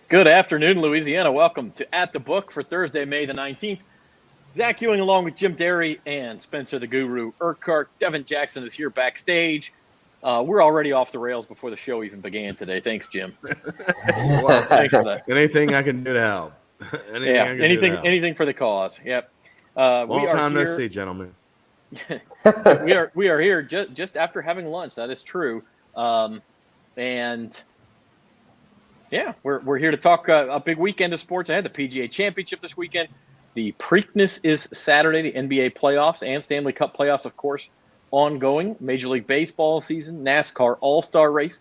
Good afternoon, Louisiana. Welcome to At the Book for Thursday, May the 19th. Zach Ewing along with Jim Derry and Spencer the Guru Urquhart. Devin Jackson is here backstage. We're already off the rails before the show even began today. Thanks, Jim. Well, Thanks for that. Anything I can do to help. Anything for the cause. Yep. Long time no see, gentlemen. we are here just after having lunch. That is true. Yeah, we're here to talk a big weekend of sports ahead. The PGA Championship this weekend. The Preakness is Saturday. The NBA playoffs and Stanley Cup playoffs, of course, ongoing. Major League Baseball season, NASCAR All-Star Race.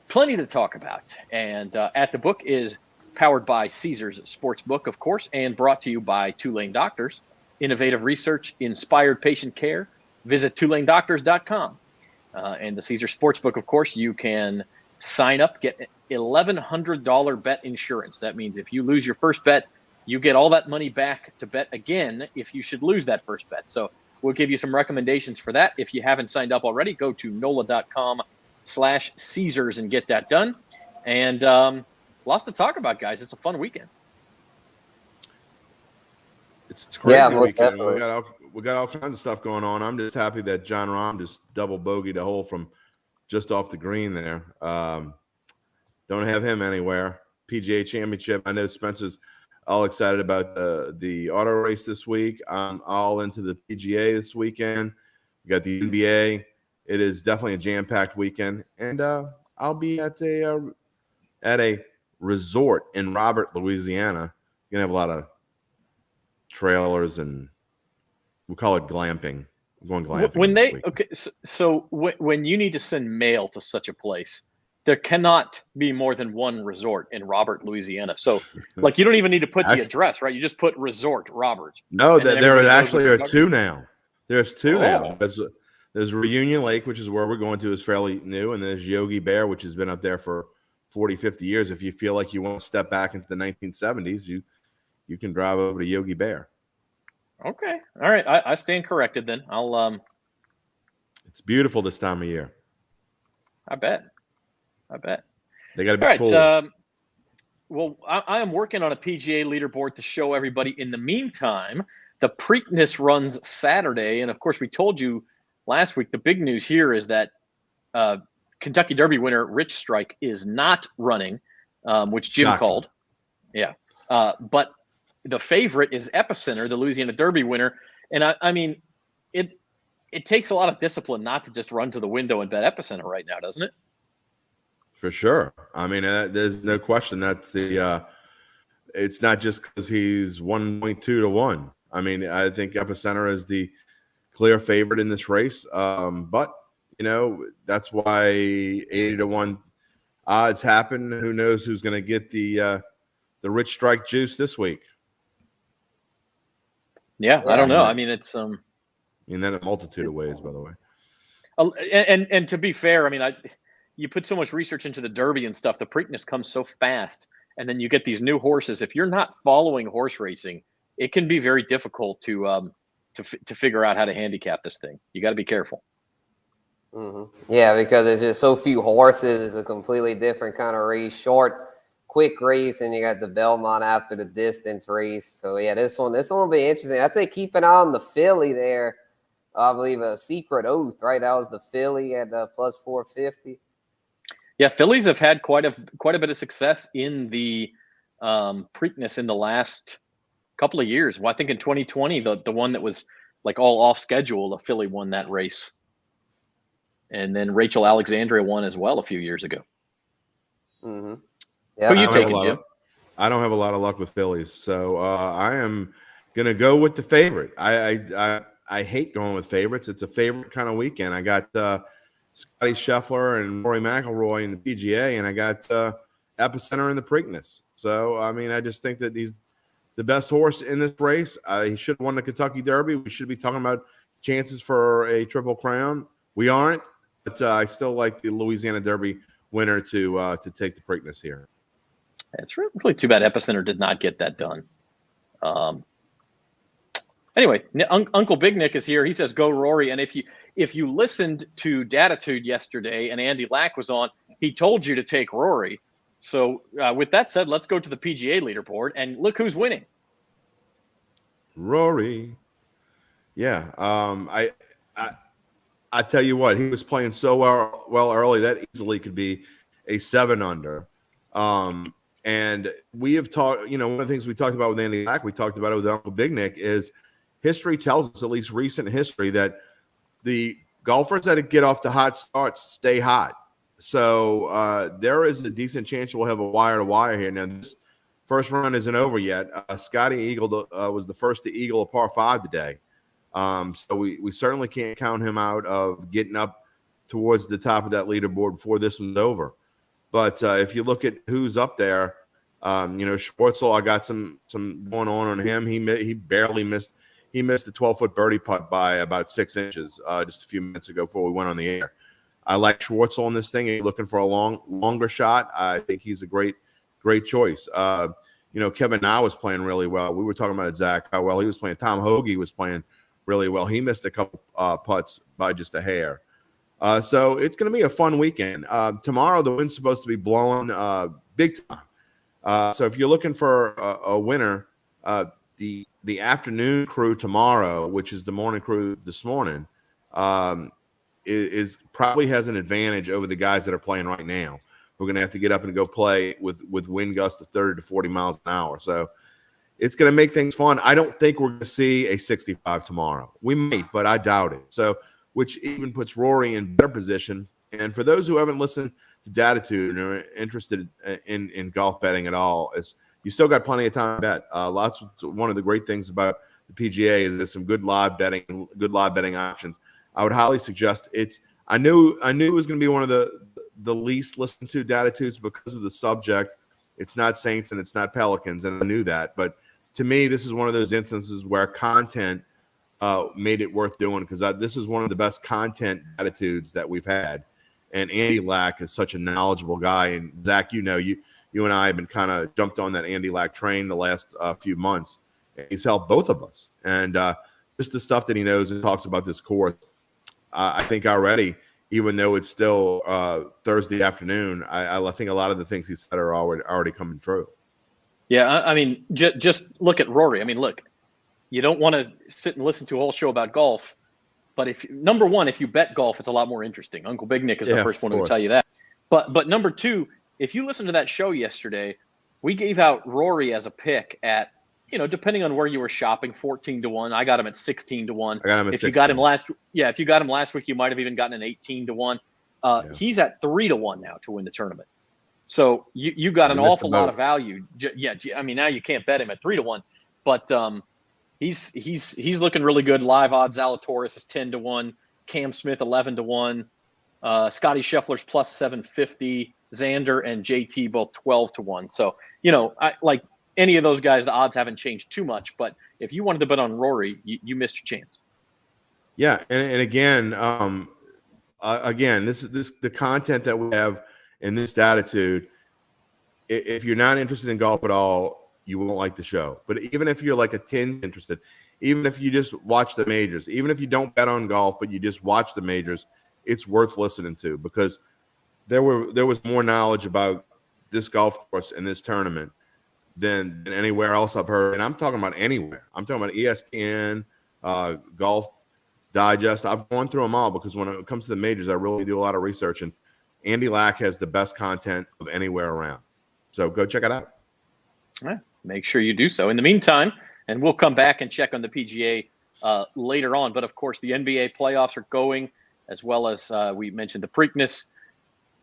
Plenty to talk about. And At the Book is powered by Caesars Sportsbook, of course, and brought to you by Tulane Doctors. Innovative research, inspired patient care. Visit TulaneDoctors.com. And the Caesars Sportsbook, of course, you can sign up, get $1,100 bet insurance. That means if you lose your first bet, you get all that money back to bet again if you should lose that first bet. So we'll give you some recommendations for that. If you haven't signed up already, go to NOLA.com/Caesars and get that done. And lots to talk about, guys. It's a fun weekend. It's crazy. Yeah, most weekend. definitely. We got all kinds of stuff going on. I'm just happy that John Rahm just double bogeyed a hole from just off the green there. Don't have him anywhere. PGA Championship. I know Spencer's all excited about the auto race this week. I'm all into the PGA this weekend. We got the NBA. It is definitely a jam-packed weekend. And I'll be at a resort in Robert, Louisiana. You're going to have a lot of trailers, and we call it glamping. We're going glamping. When you need to send mail to such a place, there cannot be more than one resort in Robert, Louisiana. So, like, you don't even need to put the address, right? You just put Resort Robert. No, there actually are two now. There's two now. There's Reunion Lake, which is where we're going to, is fairly new, and there's Yogi Bear, which has been up there for 40, 50 years. If you feel like you want to step back into the 1970s, you can drive over to Yogi Bear. Okay. All right. I stand corrected then. It's beautiful this time of year. I bet. They got a big pool. Well, I am working on a PGA leaderboard to show everybody. In the meantime, the Preakness runs Saturday. And, of course, we told you last week the big news here is that Kentucky Derby winner Rich Strike is not running, which Jim Shocking. called. Yeah. But the favorite is Epicenter, the Louisiana Derby winner. And, I mean, it takes a lot of discipline not to just run to the window and bet Epicenter right now, doesn't it? For sure. I mean, there's no question that's it's not just because he's 1.2 to 1. I mean, I think Epicenter is the clear favorite in this race. But, that's why 80 to 1 odds happen. Who knows who's going to get the Rich Strike juice this week? Yeah, I don't know. I mean, it's in a multitude of ways, by the way. And to be fair, I mean, you put so much research into the Derby and stuff. The Preakness comes so fast, and then you get these new horses. If you're not following horse racing, it can be very difficult to figure out how to handicap this thing. You got to be careful. Mm-hmm. Yeah, because there's just so few horses. It's a completely different kind of race. Short, quick race, and you got the Belmont after the distance race. So yeah, this one will be interesting. I'd say keep an eye on the filly there. I believe a Secret Oath, right? That was the filly at plus 450. Yeah, fillies have had quite a bit of success in the Preakness in the last couple of years. Well, I think in 2020, the one that was like all off schedule, the filly won that race, and then Rachel Alexandria won as well a few years ago. Mm-hmm. Yeah, who are you taking, Jim? I don't have a lot of luck with fillies, so I am gonna go with the favorite. I hate going with favorites. It's a favorite kind of weekend. I got Scotty Scheffler and Rory McIlroy in the PGA, and I got Epicenter in the Preakness. So, I mean, I just think that he's the best horse in this race. He should have won the Kentucky Derby. We should be talking about chances for a Triple Crown. We aren't, but I still like the Louisiana Derby winner to take the Preakness here. It's really too bad Epicenter did not get that done. Anyway, Uncle Big Nick is here. He says, go Rory. And if you listened to Datitude yesterday and Andy Lack was on, he told you to take Rory. So with that said, let's go to the PGA leaderboard and look who's winning. Rory. Yeah. I tell you what, he was playing so well early that easily could be a 7 under. And we have talked, one of the things we talked about with Andy Lack, we talked about it with Uncle Big Nick, is history tells us, at least recent history, that the golfers that get off to hot starts stay hot. So there is a decent chance we'll have a wire-to-wire here. Now, this first run isn't over yet. Scotty Eagle was the first to eagle a par 5 today. So we certainly can't count him out of getting up towards the top of that leaderboard before this one's over. But if you look at who's up there, Schwartzel, I got some going on him. He barely missed. He missed the 12-foot birdie putt by about 6 inches just a few minutes ago before we went on the air. I like Schwartzel on this thing. If you're looking for a longer shot, I think he's a great choice. Kevin Na was playing really well. We were talking about Zach, how well he was playing. Tom Hoagie was playing really well. He missed a couple putts by just a hair. So it's going to be a fun weekend. Tomorrow, the wind's supposed to be blowing big time. So if you're looking for a winner, the afternoon crew tomorrow, which is the morning crew this morning, is probably has an advantage over the guys that are playing right now. We're going to have to get up and go play with wind gusts of 30 to 40 miles an hour. So it's going to make things fun. I don't think we're going to see a 65 tomorrow. We might, but I doubt it. So, which even puts Rory in better position. And for those who haven't listened to Datitude and are interested in golf betting at all, you still got plenty of time to bet. One of the great things about the PGA is there's some good live betting options. I would highly suggest it's. I knew it was going to be one of the least listened to Datitudes because of the subject. It's not Saints and it's not Pelicans, and I knew that. But to me, this is one of those instances where content made it worth doing, because this is one of the best content attitudes that we've had. And Andy Lack is such a knowledgeable guy. And Zach, you and I have been kind of jumped on that Andy Lack train the last few months. He's helped both of us. And just the stuff that he knows and talks about this course, I think already, even though it's still Thursday afternoon, I think a lot of the things he said are already coming true. Yeah, I mean, just look at Rory. I mean, look, you don't want to sit and listen to a whole show about golf, but if you bet golf, it's a lot more interesting. Uncle Big Nick is the first one to tell you that. But number two, if you listen to that show yesterday, we gave out Rory as a pick at, depending on where you were shopping, 14-1. I got him at 16-1. I got him at 16. If you got him last week, you might have even gotten an 18-1. He's at 3-1 now to win the tournament. So you got an awful lot of value. Yeah, I mean, now you can't bet him at 3-1, but he's looking really good. Live odds, Zalatoris is 10-1, Cam Smith 11-1, Scotty Scheffler's plus 750, Xander and JT both 12-1. So I like any of those guys. The odds haven't changed too much, but if you wanted to bet on Rory, you missed your chance. Yeah, and again, this is the content that we have in this attitude. If you're not interested in golf at all, you won't like the show. But even if you're like a tinge interested, even if you just watch the majors, even if you don't bet on golf but you just watch the majors, it's worth listening to, because there was more knowledge about this golf course and this tournament than anywhere else I've heard. And I'm talking about anywhere. I'm talking about ESPN, Golf Digest. I've gone through them all, because when it comes to the majors, I really do a lot of research, and Andy Lack has the best content of anywhere around. So go check it out. All right. Make sure you do so. In the meantime, and we'll come back and check on the PGA later on, but of course the NBA playoffs are going, as well as we mentioned the Preakness.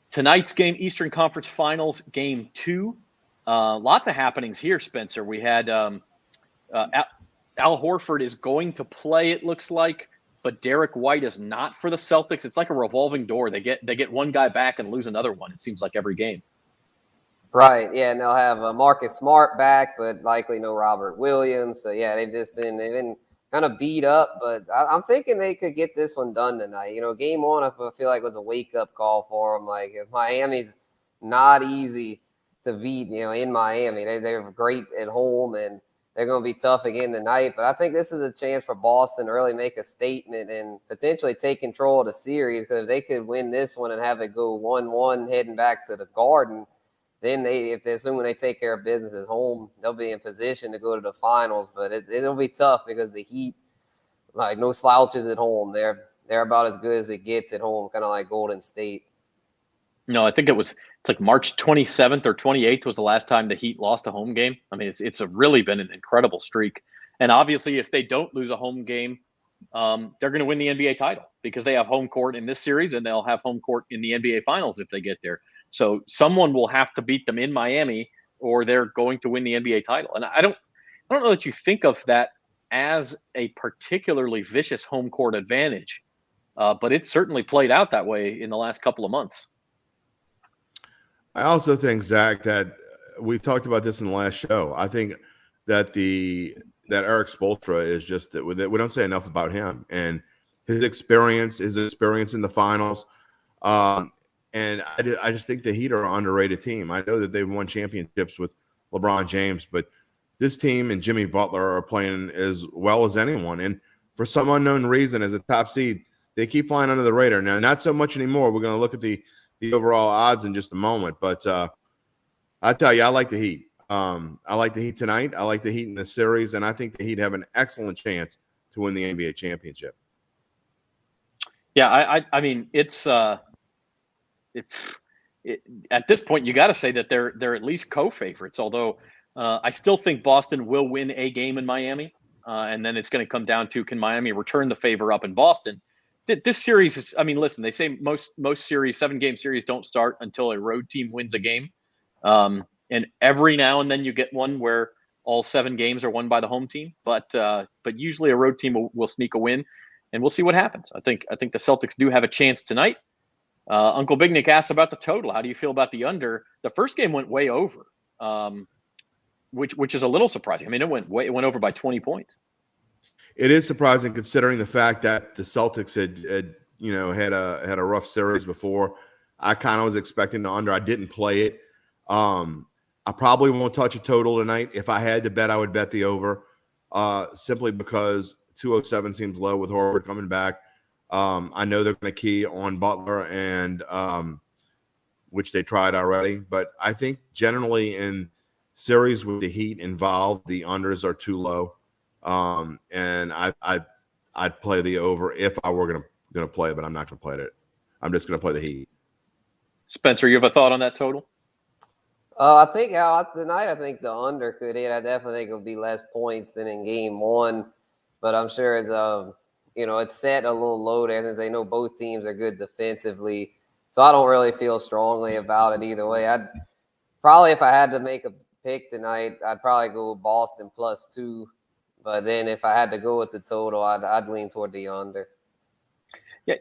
Tonight's game, Eastern Conference Finals, Game 2. Lots of happenings here, Spencer. We had Al Horford is going to play, it looks like, but Derek White is not for the Celtics. It's like a revolving door. They get one guy back and lose another one, it seems like, every game. Right, yeah, and they'll have Marcus Smart back, but likely no Robert Williams. So yeah, they've been kind of beat up, but I'm thinking they could get this one done tonight. Game one, I feel like was a wake-up call for them. Like, if Miami's not easy to beat, in Miami. They're great at home, and they're going to be tough again tonight. But I think this is a chance for Boston to really make a statement and potentially take control of the series, because if they could win this one and have it go 1-1 heading back to the Garden, then assuming they take care of business at home, they'll be in position to go to the finals. But it'll be tough because the Heat, like, no slouches at home. They're about as good as it gets at home, kind of like Golden State. No, I think it's like March 27th or 28th was the last time the Heat lost a home game. I mean, it's really been an incredible streak. And obviously, if they don't lose a home game, they're going to win the NBA title because they have home court in this series, and they'll have home court in the NBA Finals if they get there. So someone will have to beat them in Miami, or they're going to win the NBA title. And I don't know that you think of that as a particularly vicious home court advantage, but it's certainly played out that way in the last couple of months. I also think, Zach, that we talked about this in the last show. I think that that Eric Spoelstra is just that we don't say enough about him and his experience in the finals. And I just think the Heat are an underrated team. I know that they've won championships with LeBron James, but this team and Jimmy Butler are playing as well as anyone. And for some unknown reason, as a top seed, they keep flying under the radar. Now, not so much anymore. We're going to look at the overall odds in just a moment. But I tell you, I like the Heat. I like the Heat tonight. I like the Heat in the series. And I think the Heat have an excellent chance to win the NBA championship. Yeah, I mean, it's at this point, you got to say that they're at least co-favorites, although I still think Boston will win a game in Miami. And then it's going to come down to, can Miami return the favor up in Boston? This series is, I mean, listen, they say most series, 7-game series, don't start until a road team wins a game. And every now and then you get one where all 7 games are won by the home team, but usually a road team will sneak a win, and we'll see what happens. I think the Celtics do have a chance tonight. Uncle Big Nick asked about the total. How do you feel about the under? The first game went way over, which is a little surprising. I mean, it went over by 20 points. It is surprising considering the fact that the Celtics had a rough series before. I kind of was expecting the under. I didn't play it. I probably won't touch a total tonight. If I had to bet, I would bet the over, simply because 207 seems low with Horford coming back. I know they're going to key on Butler, and which they tried already. But I think generally in series with the Heat involved, the unders are too low. And I'd play the over if I were going to play it, but I'm not going to play it. I'm just going to play the Heat. Spencer, you have a thought on that total? I think tonight, I think the under could hit. I definitely think it'll be less points than in game one, but I'm sure it's it's set a little low there since they know both teams are good defensively. So I don't really feel strongly about it either way. I'd probably, if I had to make a pick tonight, I'd probably go with Boston +2. But then if I had to go with the total, I'd lean toward the under. Yeah,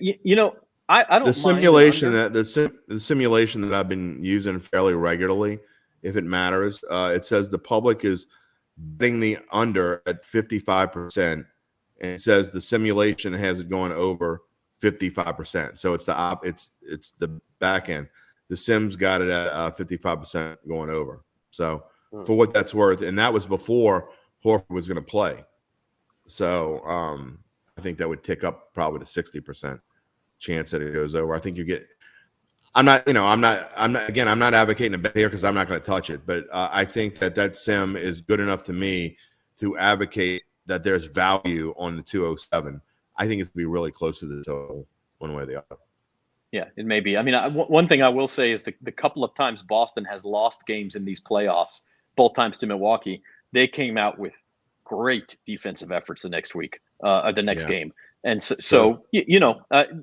I don't. The simulation the simulation that I've been using fairly regularly, if it matters, it says the public is betting the under at 55%, and it says the simulation has it going over 55%. So it's it's the back end. The Sims got it at 55% going over. So for what that's worth, and that was before Horford was going to play. So I think that would tick up probably to 60% chance that it goes over. I think you get – I'm not advocating a bet here because I'm not going to touch it. But I think that sim is good enough to me to advocate that there's value on the 207. I think it's going to be really close to the total one way or the other. Yeah, it may be. I mean, one thing I will say is the couple of times Boston has lost games in these playoffs, both times to Milwaukee, they came out with great defensive efforts the next game. And so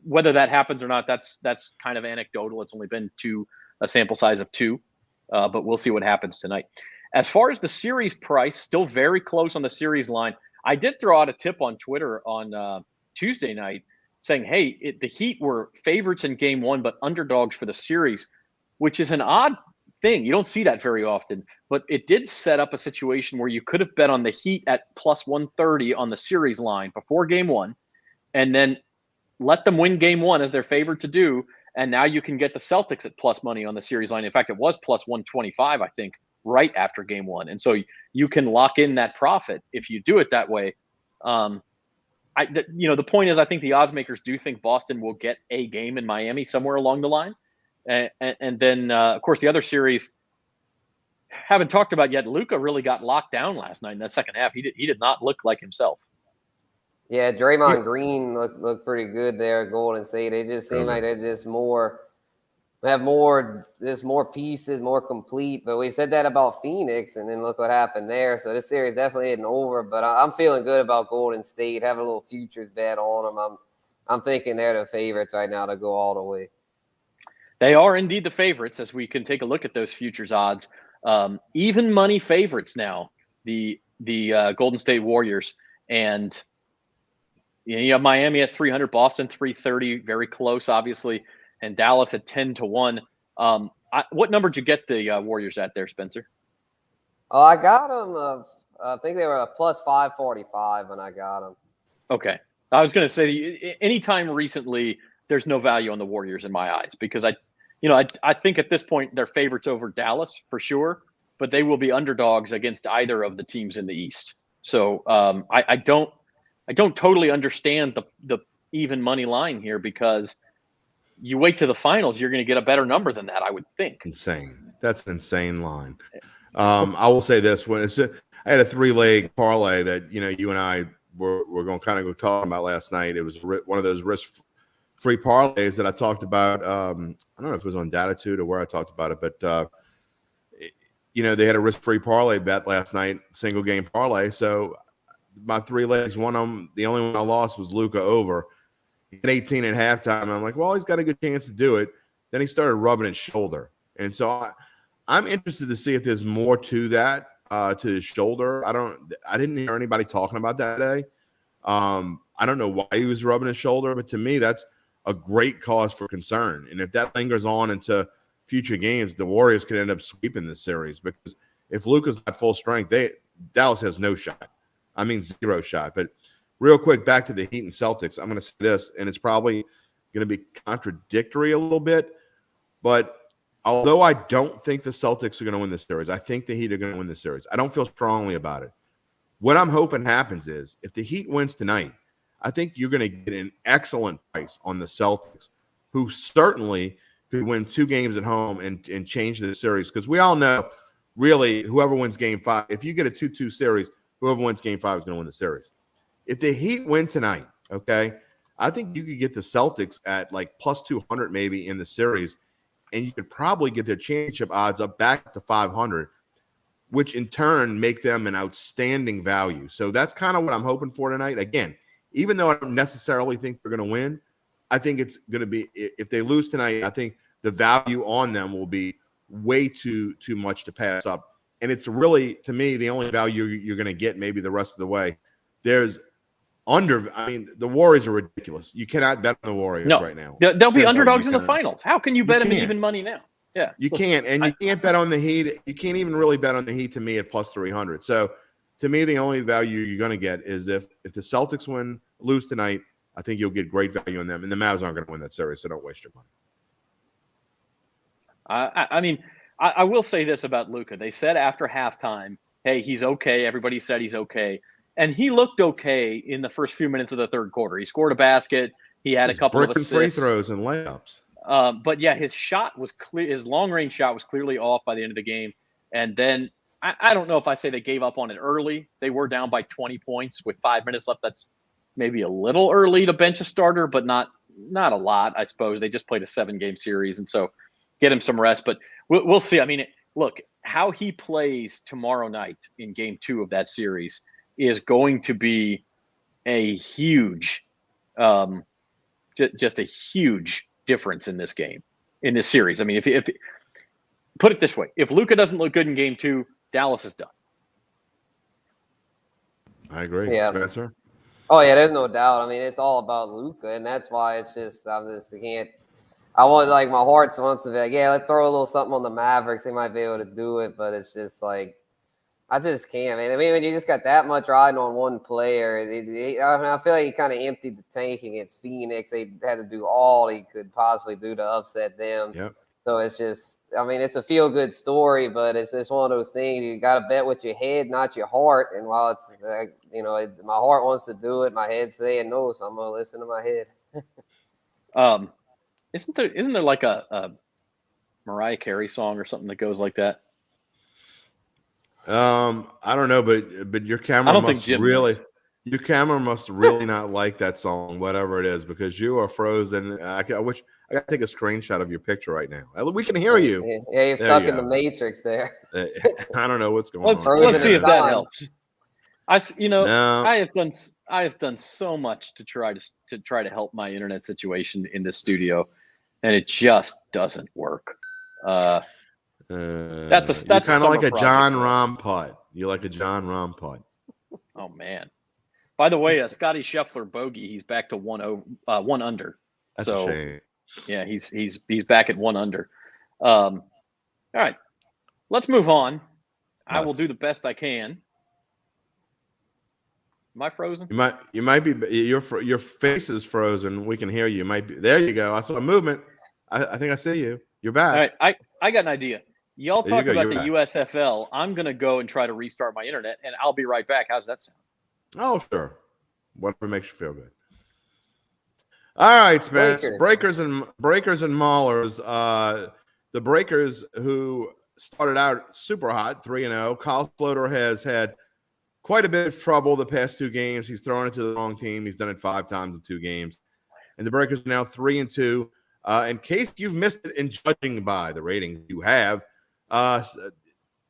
whether that happens or not, that's kind of anecdotal. It's only been a sample size of 2, but we'll see what happens tonight. As far as the series price, still very close on the series line. I did throw out a tip on Twitter on Tuesday night saying, hey, the Heat were favorites in game 1, but underdogs for the series, which is an odd thing. You don't see that very often, but it did set up a situation where you could have bet on the Heat at plus 130 on the series line before game one, and then let them win game one as they're favored to do. And now you can get the Celtics at plus money on the series line. In fact, it was plus 125, I think, right after game one. And so you can lock in that profit if you do it that way. The point is, I think the odds makers do think Boston will get a game in Miami somewhere along the line. And then, of course, the other series haven't talked about yet. Luka really got locked down last night in that second half. He did not look like himself. Yeah, Draymond Green looked pretty good there at Golden State. They just seem like they're just more pieces, more complete. But we said that about Phoenix, and then look what happened there. So this series definitely isn't over. But I'm feeling good about Golden State. Have a little futures bet on them. I'm thinking they're the favorites right now to go all the way. They are indeed the favorites, as we can take a look at those futures odds. Even money favorites now, the Golden State Warriors. And you have Miami at 300, Boston 330, very close, obviously, and Dallas at 10-1. What number did you get the Warriors at there, Spencer? Oh, I got them. I think they were a plus 545 when I got them. Okay. I was going to say, anytime recently, there's no value on the Warriors in my eyes, because I think at this point they're favorites over Dallas for sure, but they will be underdogs against either of the teams in the East. So I don't totally understand the even money line here, because you wait to the finals, you're going to get a better number than that, I would think. Insane. That's an insane line. I will say this: I had a 3-leg parlay that you and I were going to kind of go talking about last night. It was one of those risk-free parlays that I talked about. I don't know if it was on Datitude or where I talked about it, but they had a risk-free parlay bet last night, single game parlay. So my 3 legs, one of them, the only one I lost was Luka over. He had 18 at halftime. I'm like, well, he's got a good chance to do it. Then he started rubbing his shoulder. And so I'm interested to see if there's more to that, to his shoulder. I didn't hear anybody talking about that today. I don't know why he was rubbing his shoulder, but to me, that's a great cause for concern. And if that lingers on into future games, the Warriors could end up sweeping this series, because if Luka's at full strength, Dallas has no shot. I mean, 0 shot. But real quick, back to the Heat and Celtics. I'm going to say this, and it's probably going to be contradictory a little bit, but although I don't think the Celtics are going to win this series, I think the Heat are going to win this series. I don't feel strongly about it. What I'm hoping happens is, if the Heat wins tonight, I think you're going to get an excellent price on the Celtics, who certainly could win 2 games at home and change the series, because we all know, really, whoever wins Game 5, if you get a 2-2 series, whoever wins Game 5 is going to win the series. If the Heat win tonight, okay, I think you could get the Celtics at like plus 200 maybe in the series, and you could probably get their championship odds up back to 500, which in turn make them an outstanding value. So that's kind of what I'm hoping for tonight. Again, even though I don't necessarily think they're going to win, I think it's going to be, if they lose tonight, I think the value on them will be way too much to pass up. And it's really, to me, the only value you're going to get maybe the rest of the way. The Warriors are ridiculous. You cannot bet on the Warriors right now. They'll be underdogs in the finals. How can you bet them in even money now? Yeah. You can't. And you can't bet on the Heat. You can't even really bet on the Heat, to me, at plus 300. So to me, the only value you're going to get is if the Celtics lose tonight, I think you'll get great value on them. And the Mavs aren't going to win that series, so don't waste your money. I will say this about Luka. They said after halftime, hey, he's okay. Everybody said he's okay. And he looked okay in the first few minutes of the third quarter. He scored a basket. He had a couple of assists. Free throws and layups. But yeah, his shot was clear. His long-range shot was clearly off by the end of the game. And then I don't know if I say they gave up on it early. They were down by 20 points with 5 minutes left. That's maybe a little early to bench a starter, but not a lot, I suppose. They just played a 7-game series, and so get him some rest. But we'll see. I mean, look, how he plays tomorrow night in Game 2 of that series is going to be a huge, just a huge difference in this game, in this series. I mean, if put it this way, if Luka doesn't look good in Game 2, Dallas is done. I agree. Yeah. Spencer? Oh yeah, there's no doubt. I mean, it's all about Luka, and that's why it's just I I want like my heart wants to be like, yeah, let's throw a little something on the Mavericks. They might be able to do it, but it's just like I just can't, man. I mean, when you just got that much riding on one player, I feel like he kind of emptied the tank against Phoenix. They had to do all he could possibly do to upset them. Yep. So it's just, I mean, it's a feel-good story, but it's just one of those things. You got to bet with your head, not your heart. And while it's, my heart wants to do it, my head's saying no, so I'm going to listen to my head. Isn't there like a Mariah Carey song or something that goes like that? I don't know, but your camera your camera must really not like that song, whatever it is, because you are frozen. I wish I got to take a screenshot of your picture right now. We can hear you. Yeah, you're stuck in the matrix there. I don't know what's going on. Let's see if that helps. I have done so much to try to help my internet situation in this studio, and it just doesn't work. That's kind of like a John Rahm putt. You're like a John Rahm putt. Oh man! By the way, Scotty Scheffler bogey. He's back to one under. That's a shame. Yeah, he's back at 1 under. All right, let's move on. Nuts. I will do the best I can. Am I frozen? You might be. Your face is frozen. We can hear you. You might be. There you go. I saw a movement. I think I see you. You're back. All right, I got an idea. Y'all talk about the USFL. I'm going to go and try to restart my internet, and I'll be right back. How's that sound? Oh, sure. Whatever makes you feel good. All right, Spence. Breakers and Maulers. The Breakers, who started out super hot, 3-0. Kyle Sloter has had quite a bit of trouble the past 2 games. He's thrown it to the wrong team. He's done it 5 times in 2 games. And the Breakers are now 3-2. In case you've missed it in judging by the ratings you have,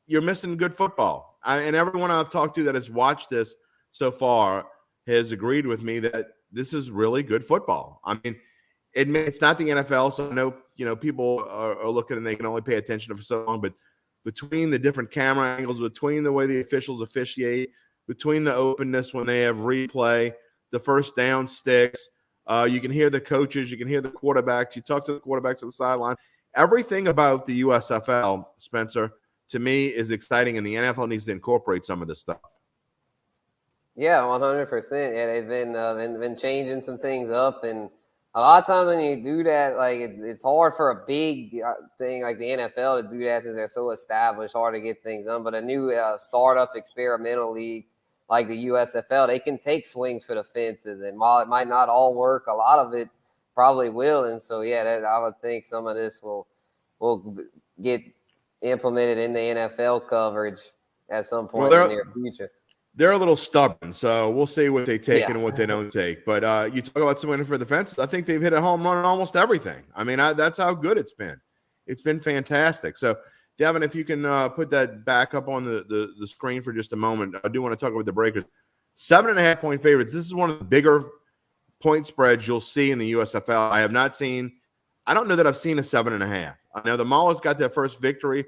you're missing good football. And everyone I've talked to that has watched this so far has agreed with me that this is really good football. I mean, it's not the NFL, so I know people are looking and they can only pay attention for so long. But between the different camera angles, between the way the officials officiate, between the openness when they have replay, the first down sticks, you can hear the coaches, you can hear the quarterbacks. You talk to the quarterbacks on the sideline. Everything about the USFL, Spencer, to me is exciting, and the NFL needs to incorporate some of this stuff. Yeah, 100%. Yeah, they've been changing some things up, and a lot of times when you do that, like it's hard for a big thing like the NFL to do that since they're so established, hard to get things done. But a new startup experimental league like the USFL, they can take swings for the fences, and while it might not all work, a lot of it probably will. And so, yeah, I would think some of this will get implemented in the NFL coverage at some point in the near future. They're a little stubborn, so we'll see what they take and what they don't take. But you talk about swinging for the fences. I think they've hit a home run on almost everything. I mean, that's how good it's been. It's been fantastic. So, Devin, if you can put that back up on the screen for just a moment. I do want to talk about the Breakers. 7.5-point favorites. This is one of the bigger point spreads you'll see in the USFL. I don't know that I've seen a 7.5. I know the Maulers got their first victory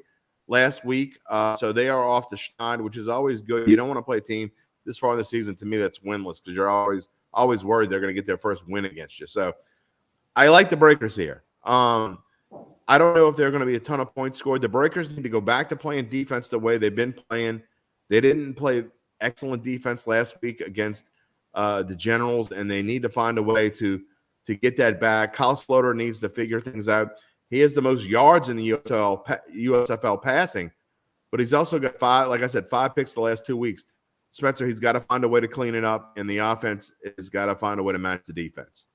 last week, so they are off the schneid, which is always good. You don't want to play a team this far in the season, to me, that's winless, because you're always worried they're going to get their first win against you. So I like the Breakers here. I don't know if they're going to be a ton of points scored. The Breakers need to go back to playing defense the way they've been playing. They didn't play excellent defense last week against the Generals, and they need to find a way to get that back. Kyle Sloter needs to figure things out. He has the most yards in the USFL passing, but he's also got 5 picks the last 2 weeks. Spencer, he's got to find a way to clean it up, and the offense has got to find a way to match the defense.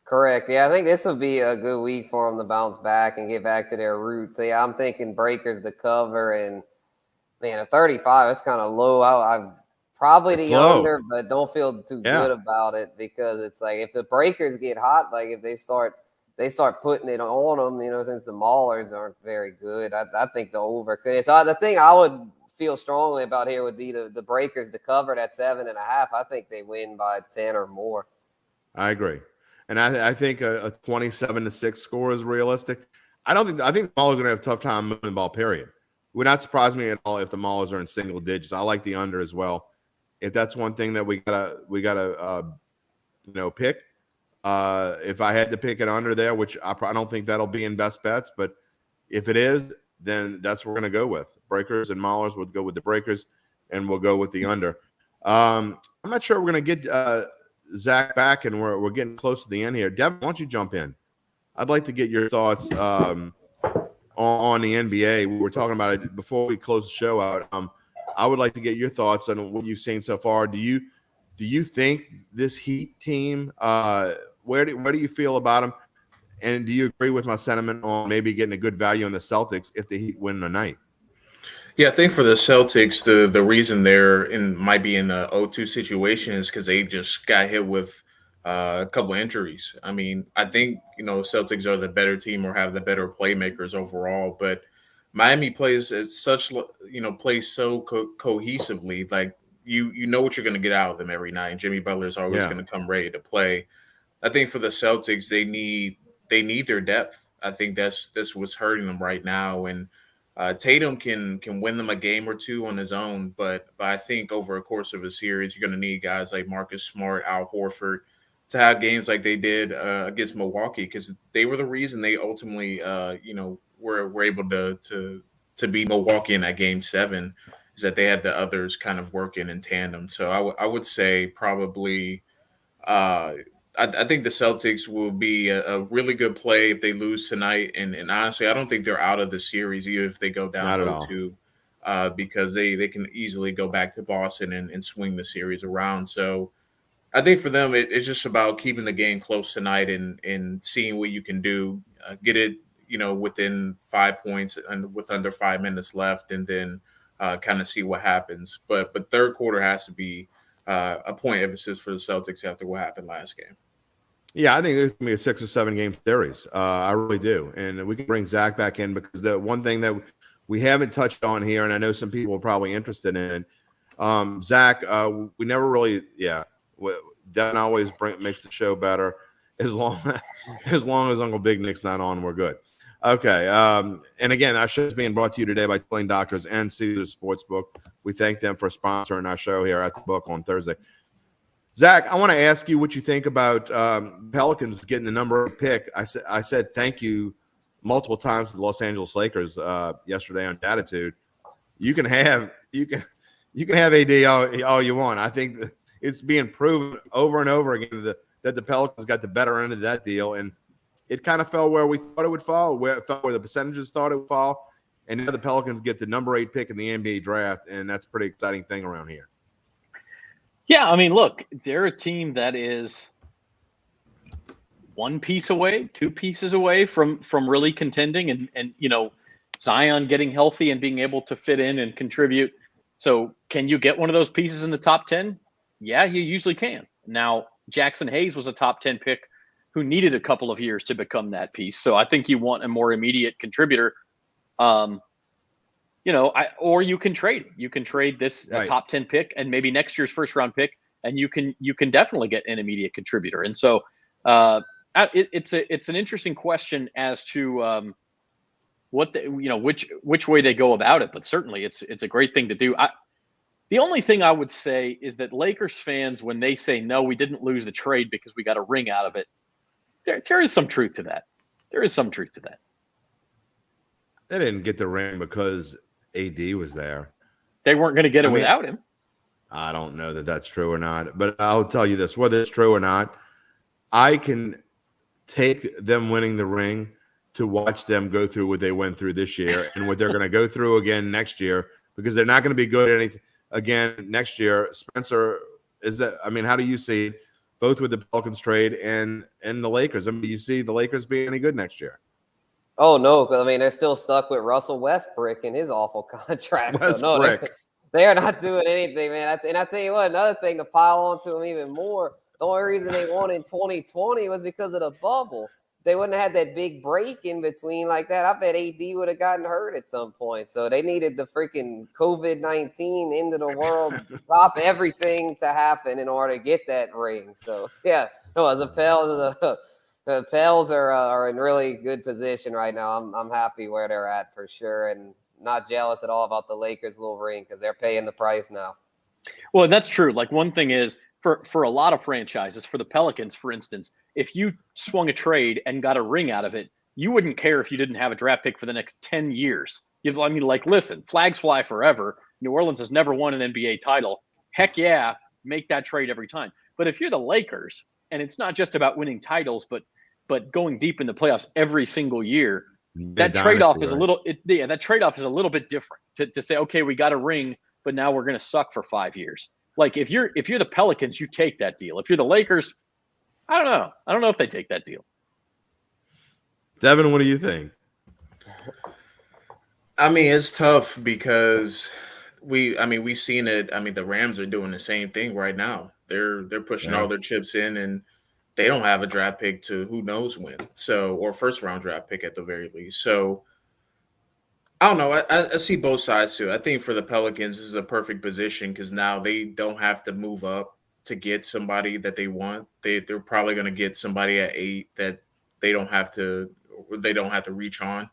Correct. Yeah, I think this will be a good week for them to bounce back and get back to their roots. So, yeah, I'm thinking Breakers to cover, and, man, a 35, that's kind of low. I'm probably the under, but don't feel too good about it, because it's like if the Breakers get hot, like if they start putting it on them, since the Maulers aren't very good, I think the over could. So the thing I would feel strongly about here would be the Breakers to cover that 7.5. I think they win by 10 or more. I agree. And I think a 27-6 score is realistic. I think the Maulers are going to have a tough time moving the ball, period. It would not surprise me at all if the Maulers are in single digits. I like the under as well. If that's one thing that we gotta pick, If I had to pick it under there, which I don't think that'll be in best bets, but if it is, then that's what we're going to go with. Breakers and maulers would go with the breakers, and we'll go with the under. I'm not sure we're going to get Zach back, and we're getting close to the end here. Devin, why don't you jump in? I'd like to get your thoughts on the NBA. We were talking about it before we close the show out. I would like to get your thoughts on what you've seen so far. Do you think this Heat team? Where do you feel about them? And do you agree with my sentiment on maybe getting a good value on the Celtics if the Heat win tonight? Yeah, I think for the Celtics, the reason might be in a 0-2 situation is because they just got hit with a couple of injuries. I mean, I think Celtics are the better team or have the better playmakers overall, but Miami plays at such plays so cohesively. Like you know what you're going to get out of them every night. Jimmy Butler is always going to come ready to play. I think for the Celtics, they need their depth. I think that's what's hurting them right now. And Tatum can win them a game or two on his own, but I think over a course of a series, you're going to need guys like Marcus Smart, Al Horford to have games like they did against Milwaukee, because they were the reason they ultimately were able to beat Milwaukee in that Game 7, is that they had the others kind of working in tandem. So I would say probably I think the Celtics will be a really good play if they lose tonight. And honestly, I don't think they're out of the series, even if they go down 0-2, because they can easily go back to Boston and swing the series around. So I think for them, it's just about keeping the game close tonight and seeing what you can do, get it, within 5 points and with under 5 minutes left, and then kind of see what happens. But third quarter has to be a point emphasis for the Celtics after what happened last game. Yeah, I think it's going to be a 6 or 7 game series. I really do. And we can bring Zach back in, because the one thing that we haven't touched on here, and I know some people are probably interested in, Zach, we never really, Devin always makes the show better. As long as Uncle Big Nick's not on, we're good. Okay. And again, our show is being brought to you today by Plain Doctors and Caesars Sportsbook. We thank them for sponsoring our show here at the Book on Thursday. Zach, I want to ask you what you think about Pelicans getting the number 8 pick. I said thank you multiple times to the Los Angeles Lakers yesterday on Attitude. You can have AD all you want. I think it's being proven over and over again that the Pelicans got the better end of that deal, and it kind of fell where we thought it would fall, where it fell where the percentages thought it would fall, and now the Pelicans get the number 8 pick in the NBA draft, and that's a pretty exciting thing around here. Yeah, I mean, look, they're a team that is 1 piece away, 2 pieces away from really contending, and Zion getting healthy and being able to fit in and contribute. So can you get one of those pieces in the top 10? Yeah, you usually can. Now, Jackson Hayes was a top 10 pick who needed a couple of years to become that piece. So I think you want a more immediate contributor. Or you can trade. You can trade this right. Top 10 pick and maybe next year's first round pick, and you can definitely get an immediate contributor. And so it's an interesting question as to which way they go about it. But certainly it's a great thing to do. The only thing I would say is that Lakers fans, when they say no, we didn't lose the trade because we got a ring out of it, there is some truth to that. There is some truth to that. They didn't get the ring because AD was there. They weren't going to get it without him. I don't know that that's true or not, but I'll tell you this, whether it's true or not, I can take them winning the ring to watch them go through what they went through this year and what they're going to go through again next year, because they're not going to be good at anything again next year. Spencer, how do you see it, both with the Pelicans trade and the Lakers? I mean, do you see the Lakers being any good next year? Oh, no, because, they're still stuck with Russell Westbrook and his awful contract. So, no, they're not doing anything, man. And I tell you what, another thing to pile on to them even more, the only reason they won in 2020 was because of the bubble. They wouldn't have had that big break in between like that. I bet AD would have gotten hurt at some point. So they needed the freaking COVID-19 end of the world to stop everything to happen in order to get that ring. So, yeah, no, as a Pels, the Pels are in really good position right now. I'm happy where they're at for sure, and not jealous at all about the Lakers' little ring because they're paying the price now. Well, that's true. Like, one thing is, for a lot of franchises, for the Pelicans, for instance, if you swung a trade and got a ring out of it, you wouldn't care if you didn't have a draft pick for the next 10 years. I mean, like, listen, flags fly forever. New Orleans has never won an NBA title. Heck yeah, make that trade every time. But if you're the Lakers, and it's not just about winning titles, but going deep in the playoffs every single year, that trade-off is that trade-off is a little bit different to say, okay, we got a ring, but now we're going to suck for 5 years. Like if you're the Pelicans, you take that deal. If you're the Lakers, I don't know. I don't know if they take that deal. Devin, what do you think? I mean, it's tough because we've seen it. I mean, the Rams are doing the same thing right now. They're pushing all their chips in, and they don't have a draft pick to who knows when. So, or first round draft pick at the very least. So, I don't know. I see both sides too. I think for the Pelicans, this is a perfect position because now they don't have to move up to get somebody that they want. They're probably going to get somebody at 8 that they don't have to reach on,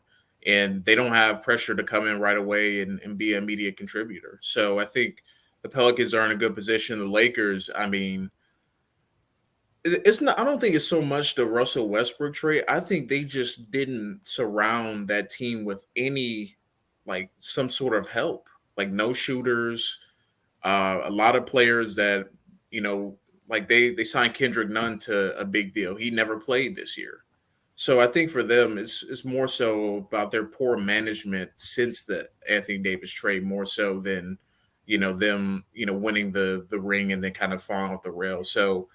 and they don't have pressure to come in right away and be an immediate contributor. So I think the Pelicans are in a good position. The Lakers, I mean, it's not. I don't think it's so much the Russell Westbrook trade. I think they just didn't surround that team with any, like, some sort of help, like no shooters. A lot of players that, like they signed Kendrick Nunn to a big deal. He never played this year. So I think for them, it's more so about their poor management since the Anthony Davis trade, more so than, them, winning the ring and then kind of falling off the rails. So,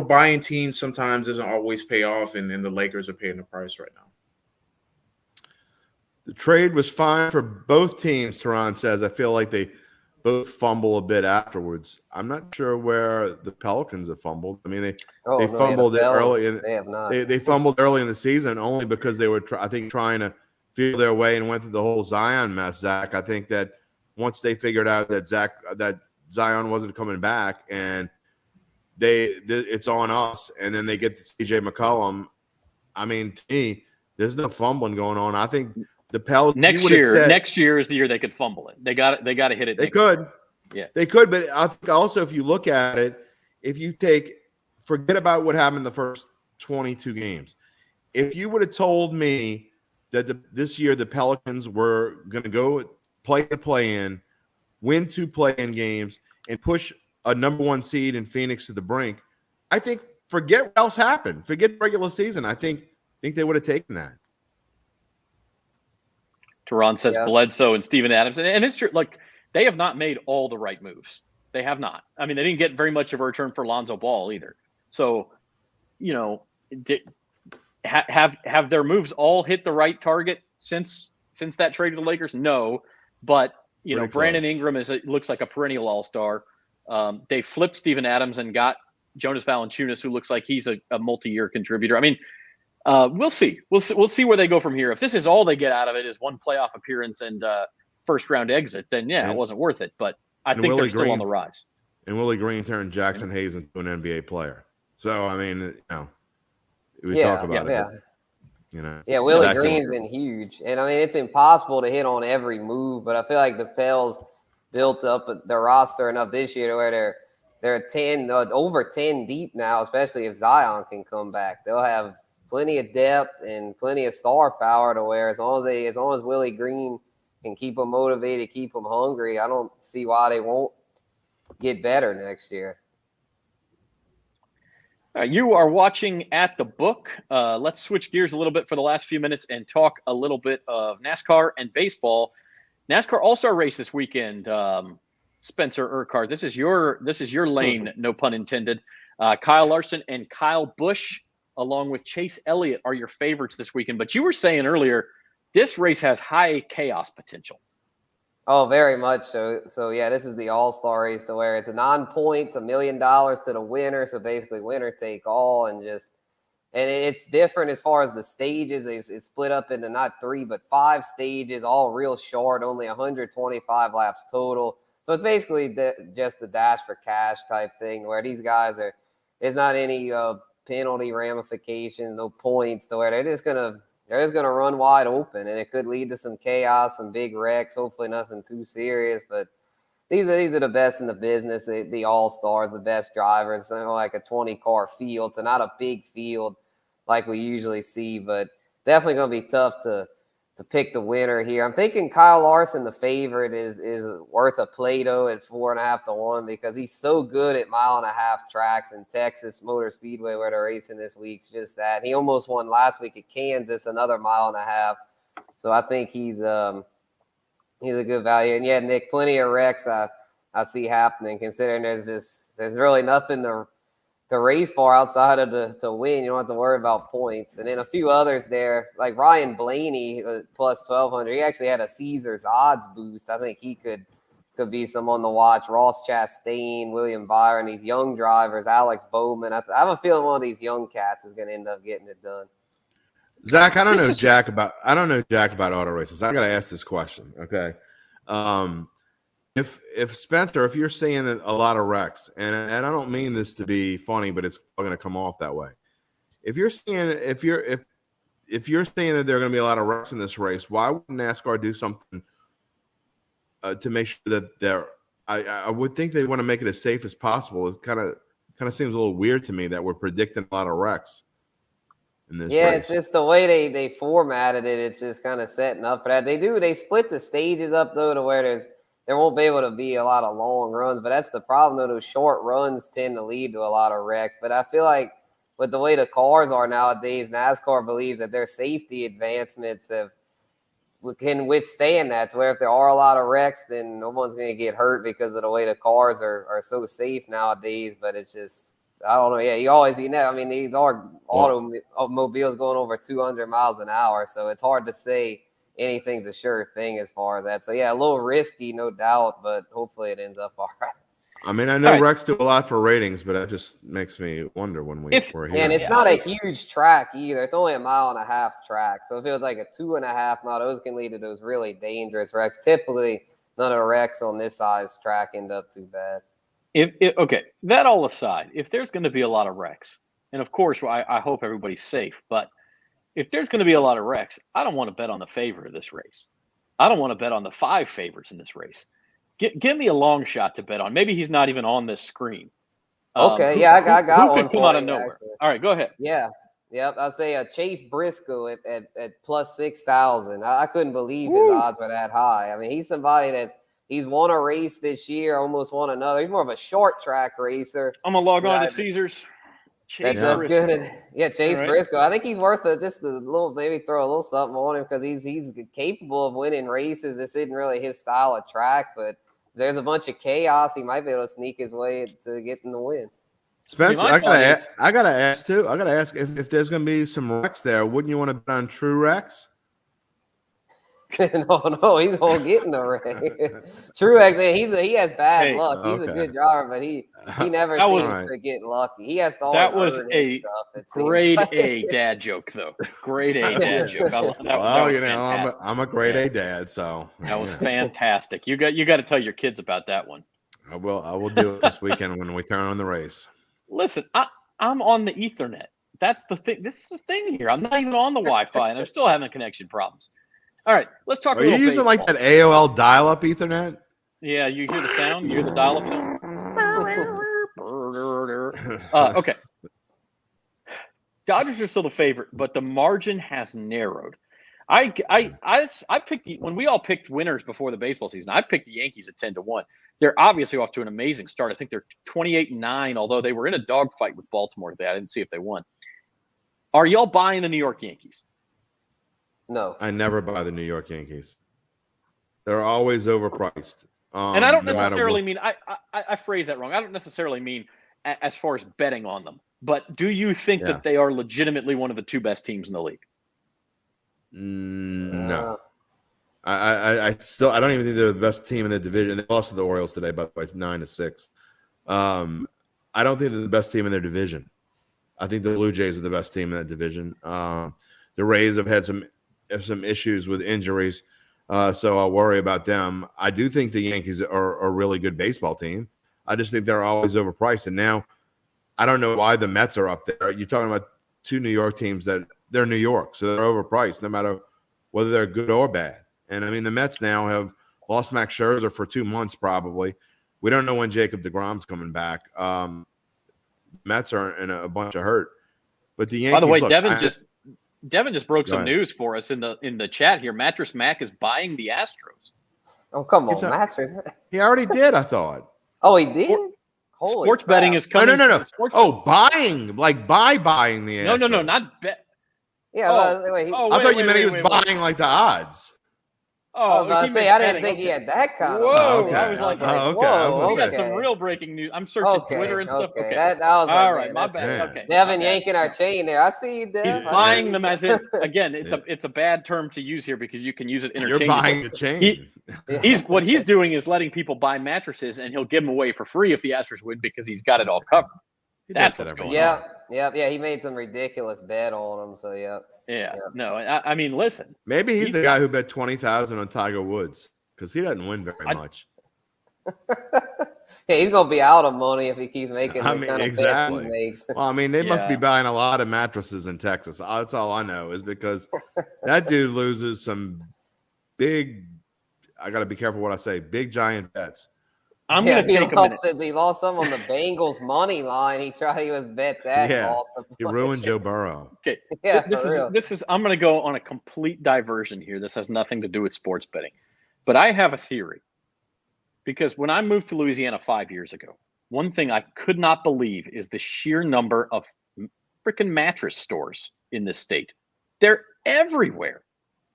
buying teams sometimes doesn't always pay off, and the Lakers are paying the price right now. The trade was fine for both teams, Teron says. I feel like they both fumble a bit afterwards. I'm not sure where the Pelicans have fumbled. I mean, they fumbled early. They have not. They fumbled early in the season only because they were, trying to feel their way and went through the whole Zion mess, Zach. I think that once they figured out that Zion wasn't coming back and it's on us, and then they get the CJ McCollum. I mean, to me, there's no fumbling going on. I think the Pelicans next year is the year they could fumble it. They got to hit it. They could. Yeah. They could, but I think also if you look at it, if you forget about what happened in the first 22 games. If you would have told me that this year the Pelicans were going to go play-in, win 2 play-in games, and push a number 1 seed in Phoenix to the brink, I think forget what else happened. Forget the regular season. I think they would have taken that. Teron says Bledsoe and Steven Adams. And it's true. Like, they have not made all the right moves. They have not. I mean, they didn't get very much of a return for Lonzo Ball either. So, have their moves all hit the right target since that trade to the Lakers? No. But, Brandon Ingram looks like a perennial all-star. They flipped Steven Adams and got Jonas Valanciunas, who looks like he's a multi-year contributor. I mean, we'll see. We'll see where they go from here. If this is all they get out of it is one playoff appearance and first round exit, then it wasn't worth it. But I think they're still on the rise. And Willie Green turned Jackson Hayes into an NBA player. So I mean, we talk about it. But, Willie Green's been huge, and I mean it's impossible to hit on every move. But I feel like the Pels built up their roster enough this year to where they're 10 over 10 deep now, especially if Zion can come back. They'll have plenty of depth and plenty of star power to where as long as Willie Green can keep them motivated, keep them hungry, I don't see why they won't get better next year. You are watching At the Book. Let's switch gears a little bit for the last few minutes and talk a little bit of NASCAR and baseball. NASCAR All-Star race this weekend. Spencer Urquhart, this is your lane, no pun intended. Kyle Larson and Kyle Busch, along with Chase Elliott, are your favorites this weekend. But you were saying earlier, this race has high chaos potential. Oh, very much so. So, this is the All-Star race to where it's a 9 points, $1 million to the winner. So, basically, winner take all. And it's different as far as the stages. It's split up into not 3, but 5 stages, all real short, only 125 laps total. So, it's basically just the dash for cash type thing where these guys there's not any penalty ramifications, no points, to where they're just gonna run wide open, and it could lead to some chaos, some big wrecks. Hopefully, nothing too serious. But these are the best in the business. The all-stars, the best drivers, like a 20-car field. So not a big field like we usually see, but definitely going to be tough to pick the winner here. I'm thinking Kyle Larson, the favorite, is worth a play though at 4.5 to 1 because he's so good at 1.5-mile tracks in Texas Motor Speedway where they're racing this week. It's just that he almost won last week at Kansas, another 1.5 miles. So I think he's a good value. And yeah, Nick, plenty of wrecks I see happening considering there's really nothing to race for outside of to win. You don't have to worry about points. And then a few others there, like Ryan Blaney plus 1,200. He actually had a Caesars odds boost. I think he could be someone to watch. Ross Chastain, William Byron, these young drivers, Alex Bowman. I have a feeling one of these young cats is going to end up getting it done. Zach, I don't know Jack about auto races. I got to ask this question. Okay. If Spencer, if you're seeing a lot of wrecks, and I don't mean this to be funny, but it's going to come off that way. If you're seeing that there are going to be a lot of wrecks in this race, why wouldn't NASCAR do something to make sure that I would think they want to make it as safe as possible. It kind of seems a little weird to me that we're predicting a lot of wrecks in this race. It's just the way they formatted it. It's just kind of setting up for that. They split the stages up though to where there won't be able to be a lot of long runs, but that's the problem, though. Those short runs tend to lead to a lot of wrecks. But I feel like with the way the cars are nowadays, NASCAR believes that their safety advancements can withstand that, to where if there are a lot of wrecks, then no one's going to get hurt because of the way the cars are so safe nowadays. But it's just, I don't know. Yeah, I mean, these are automobiles going over 200 miles an hour, so it's hard to say anything's a sure thing as far as that. So, yeah, a little risky, no doubt, but hopefully it ends up all right. I mean, I know wrecks do a lot for ratings, but that just makes me wonder when we're here. And it's not a huge track either. It's only 1.5 mile track. So if it was like a 2.5 mile, those can lead to those really dangerous wrecks. Typically, none of the wrecks on this size track end up too bad. Okay, that all aside, if there's going to be a lot of wrecks, and of course, I hope everybody's safe, but if there's going to be a lot of wrecks, I don't want to bet on the favorite of this race. I don't want to bet on the 5 favorites in this race. Give me a long shot to bet on. Maybe he's not even on this screen. Okay, I got who one could come out of nowhere. Actually. All right, go ahead. Yeah, yep. I'll say Chase Briscoe at plus 6,000. I couldn't believe his odds were that high. I mean, he's somebody he's won a race this year, almost won another. He's more of a short track racer. I'm gonna log on to Caesars. Chase Briscoe. I think he's worth just a little, maybe throw a little something on him because he's capable of winning races. This isn't really his style of track, but there's a bunch of chaos. He might be able to sneak his way to getting the win. Spencer, I gotta ask too. I gotta ask if there's gonna be some wrecks there. Wouldn't you want to bet on true wrecks? No, he's gonna get in the wreck. True, actually, he has bad luck. He's a good driver, but he never seems to get lucky. He has to always earn his stuff. Grade A dad joke, though. Grade A dad joke. I'm a grade A dad, so that was fantastic. You got to tell your kids about that one. I will do it this weekend when we turn on the race. Listen, I'm on the Ethernet. That's the thing. This is the thing here. I'm not even on the Wi-Fi, and I'm still having connection problems. All right, let's talk. Are you using like that AOL dial-up Ethernet? Yeah, you hear the sound. You hear the dial-up sound. Okay. Dodgers are still the favorite, but the margin has narrowed. I picked when we all picked winners before the baseball season. I picked the Yankees at 10 to 1. They're obviously off to an amazing start. I think they're 28-9, although they were in a dogfight with Baltimore today. I didn't see if they won. Are y'all buying the New York Yankees? No. I never buy the New York Yankees. They're always overpriced. And I don't necessarily mean I phrase that wrong. I don't necessarily mean as far as betting on them. But do you think that they are legitimately one of the 2 best teams in the league? No. I don't even think they're the best team in the division. They lost to the Orioles today, by the way. It's 9-6. I don't think they're the best team in their division. I think the Blue Jays are the best team in that division. The Rays have had some issues with injuries, so I'll worry about them. I do think the Yankees are a really good baseball team. I just think they're always overpriced. And now I don't know why the Mets are up there. You're talking about 2 New York teams that they're New York, so they're overpriced no matter whether they're good or bad. And, I mean, the Mets now have Lost Max Scherzer for 2 months probably. We don't know when Jacob deGrom's coming back. Mets are in a bunch of hurt. But the Yankees, by the way, look, Devin just broke Go some ahead. news for us in the chat here. Mattress Mac is buying the Astros. Oh, come He's on, a- mattress. he already did, I thought. Oh, he did? Holy Sports crap. betting is coming. No. Sports Buying, like buying the no, Astros. not bet. Yeah, Oh, I thought you meant he was buying like the odds. I was Oh, about he to say, meant I didn't betting. think he had that kind Whoa, of okay. money. I was like, Oh, okay. whoa, I was gonna We got say. some real breaking news. I'm searching Twitter and stuff. Okay, That was all like, right, man, my that's bad. Yeah. Okay, Devin my bad. yanking our chain there. I see you, Devin. He's buying them as in again. It's Yeah. a bad term to use here because you can use it You're interchangeably. buying the chain. What he's doing is letting people buy mattresses, and he'll give them away for free if the Astros win because he's got it all covered. He does That's that what's every going year. on. Yeah. He made some ridiculous bet on him. So yeah. Yeah, no, I mean, listen. Maybe he's He's the guy who bet 20,000 on Tiger Woods because he doesn't win very much. Yeah, he's gonna be out of money if he keeps making the I mean, kind of exactly. bets he makes. Well, I mean, they must be Yeah. buying a lot of mattresses in Texas. That's all I know is because that dude loses some big. I got to be careful what I say. Big giant bets. I'm Yeah, going to take a minute. he lost some on the Bengals money line. He was bet that. Yeah, Lost a He bunch. ruined Joe Burrow. Okay, Yeah, this for is real. this is. I'm going to go on a complete diversion here. This has nothing to do with sports betting, but I have a theory. Because when I moved to Louisiana 5 years ago, one thing I could not believe is the sheer number of freaking mattress stores in this state. They're everywhere.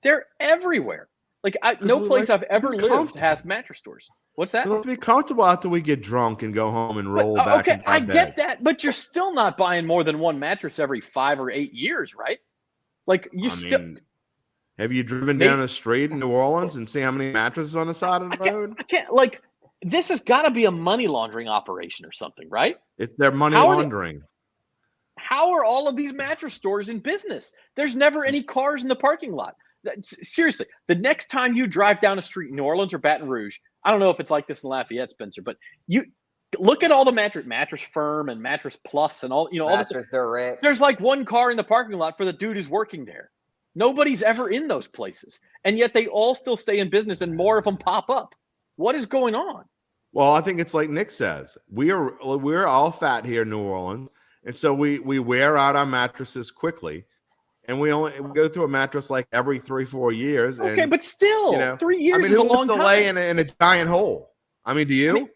They're everywhere. Like no we place like I've to ever be lived comfortable. has mattress stores. What's that? We have to be comfortable after we get drunk and go home and roll But, back. okay, into our I get beds. that, but you're still not buying more than one mattress every 5 or 8 years, right? Like you still. Have you driven Maybe- down the street in New Orleans and see how many mattresses on the side of the road? I can't like. This has got to be a money laundering operation or something, right? It's their money How are they- laundering. How are all of these mattress stores in business? There's never any cars in the parking lot. Seriously, the next time you drive down a street in New Orleans or Baton Rouge, I don't know if it's like this in Lafayette, Spencer, but you look at all the Mattress Firm and Mattress Plus and all all this. Mattress Direct. There's like one car in the parking lot for the dude who's working there. Nobody's ever in those places, and yet they all still stay in business, and more of them pop up. What is going on? Well, I think it's like Nick says. We're all fat here in New Orleans, and so we wear out our mattresses quickly, and we go through a mattress like every 3-4 years. Okay, and, but still, 3 years I mean, is who a long wants to time. lay in a giant hole? I mean, do you?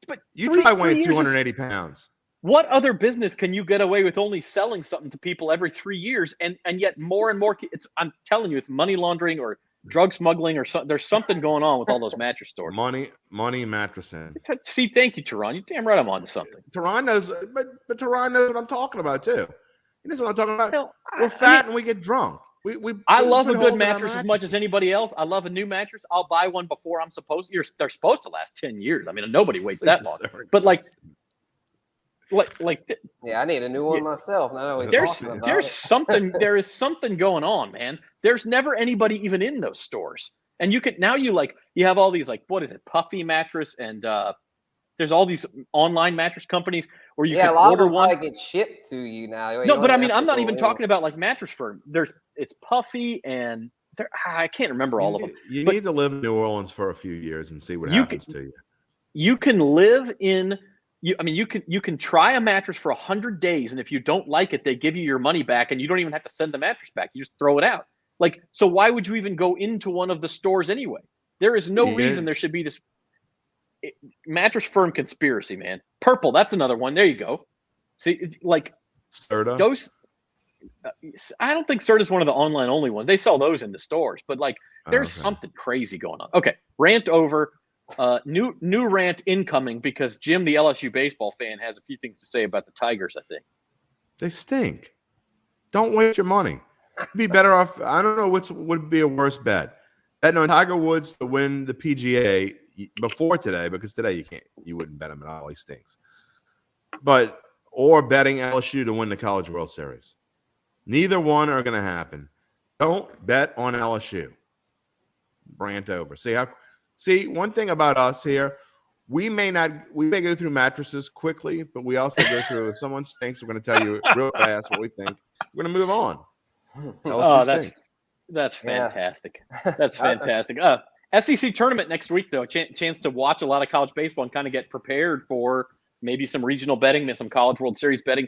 But You three try weighing years is- 280 pounds. What other business can you get away with only selling something to people every 3 years, and yet more and more? I'm telling you, it's money laundering or drug smuggling or something. There's something going on with all those mattress stores. Money mattressing. See, thank you, Teron. You're damn right I'm onto something. Teron knows, but Teron knows what I'm talking about too. He knows what I'm talking about. Hell, We're fat and we get drunk. I love put a holes good in our mattress as much as anybody else. I love a new mattress. I'll buy one before I'm supposed. They're supposed to last 10 years. I mean, nobody waits that long. But like Yeah, I need a new one myself. Now that we're there's talking about there's it. something there is something going on, man. There's never anybody even in those stores, and you have all these what is it, Puffy mattress, and there's all these online mattress companies where you a can lot order of them one. probably get shipped to you now. You No, don't but I have mean, to I'm not go even in. talking about like Mattress Firm. It's Puffy and I can't remember all of them. You But need to live in New Orleans for a few years and see what You happens to you. you can live in. You can try a mattress for 100 days, and if you don't like it, they give you your money back, and you don't even have to send the mattress back. You just throw it out. So why would you even go into one of the stores anyway? There is no reason there should be this Mattress Firm conspiracy, man. Purple, that's another one. There you go. See, it's Serta? those. I don't think Serta's one of the online only ones. They sell those in the stores, but there's Okay. something crazy going on. Okay, rant over. New rant incoming because Jim, the LSU baseball fan, has a few things to say about the Tigers. I think They stink. Don't waste your money. You'd be better off. I don't know what would be a worse bet. Betting on Tiger Woods to win the PGA before today, because today you wouldn't bet him at all. He stinks. Or betting LSU to win the College World Series. Neither one are going to happen. Don't bet on LSU. Rant over. See, one thing about us here, we may go through mattresses quickly, but we also go through, if someone stinks, we're going to tell you real fast what we think. We're going to move on. LSU stinks. that's Yeah. fantastic. That's fantastic. SEC tournament next week, though. Chance to watch a lot of college baseball and kind of get prepared for maybe some regional betting, maybe some College World Series betting.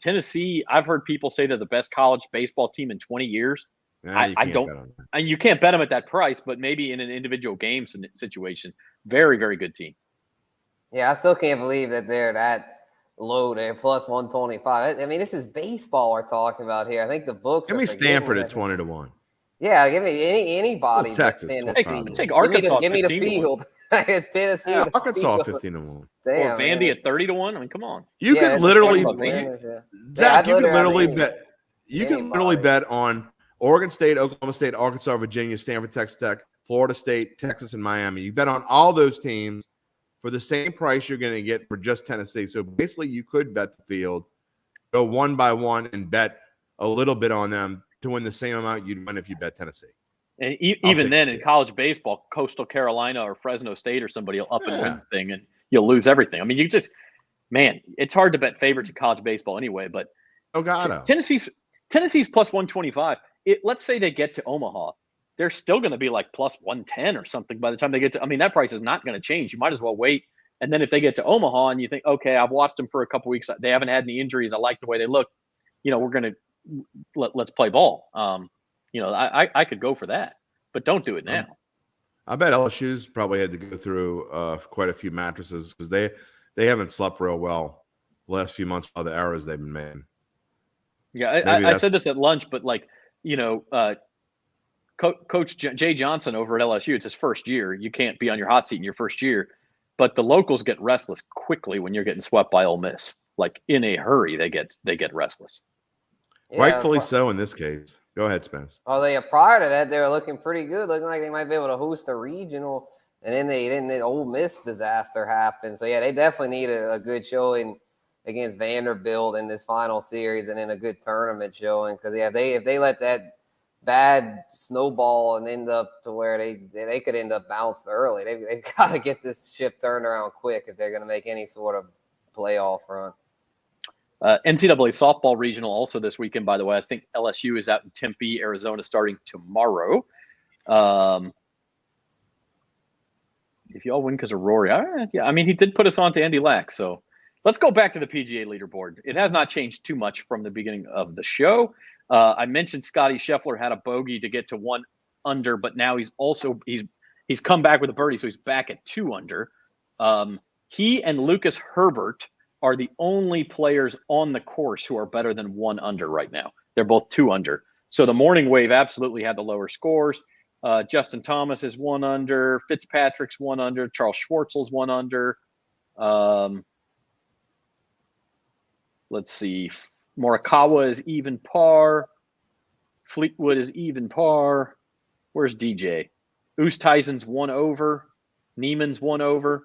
Tennessee, I've heard people say they're the best college baseball team in 20 years. I don't. Bet on that. And you can't bet them at that price, but maybe in an individual game situation, very, very good team. Yeah, I still can't believe that they're that low there, plus 125. I mean, this is baseball we're talking about here. I think the books. Give me Stanford at 20-1. Yeah, give me anybody. Well, Texas. Tennessee. Take Arkansas. Give me the field. It's Tennessee. Yeah, Arkansas 15-1. Or Vandy at 30-1. I mean, come on. You can literally, Zach. You can literally bet. You can literally bet on Oregon State, Oklahoma State, Arkansas, Virginia, Stanford, Texas Tech, Florida State, Texas, and Miami. You bet on all those teams for the same price you're going to get for just Tennessee. So basically, you could bet the field, go one by one, and bet a little bit on them to win the same amount you'd win if you bet Tennessee. And even then, in college baseball, Coastal Carolina or Fresno State or somebody will up and win the thing, and you'll lose everything. I mean, it's hard to bet favorites in college baseball anyway. But Tennessee's plus 125. Let's say they get to Omaha, they're still going to be like plus 110 or something by the time they get to. I mean, that price is not going to change. You might as well wait. And then if they get to Omaha and you think, okay, I've watched them for a couple weeks, they haven't had any injuries, I like the way they look. We're going to let's play ball. I could go for that, but don't do it now. I bet LSU's probably had to go through quite a few mattresses because they haven't slept real well the last few months of the errors they've been made. Yeah, I said this at lunch, but Coach Jay Johnson over at LSU, it's his first year. You can't be on your hot seat in your first year, but the locals get restless quickly when you're getting swept by Ole Miss. Like in a hurry, they get restless. Yeah, rightfully so in this case. Go ahead, Spence. Oh, prior to that, they were looking pretty good, looking like they might be able to host a regional. And then the Ole Miss disaster happened. So yeah, they definitely need a good showing against Vanderbilt in this final series, and then a good tournament showing. Because if they let that bad snowball and end up to where they could end up bounced early, they've got to get this ship turned around quick if they're going to make any sort of playoff run. NCAA softball regional also this weekend, by the way. I think LSU is out in Tempe, Arizona, starting tomorrow. If y'all win because of Rory, yeah, I mean, he did put us on to Andy Lack. So let's go back to the PGA leaderboard. It has not changed too much from the beginning of the show. I mentioned Scotty Scheffler had a bogey to get to 1 under, but now he's come back with a birdie, so he's back at 2 under. He and Lucas Herbert are the only players on the course who are better than 1 under right now. They're both 2 under. So the morning wave absolutely had the lower scores. Justin Thomas is 1 under. Fitzpatrick's 1 under. Charles Schwartzel's 1 under. Let's see. Morikawa is even par. Fleetwood is even par. Where's DJ? Oosthuizen's 1 over. Neiman's 1 over.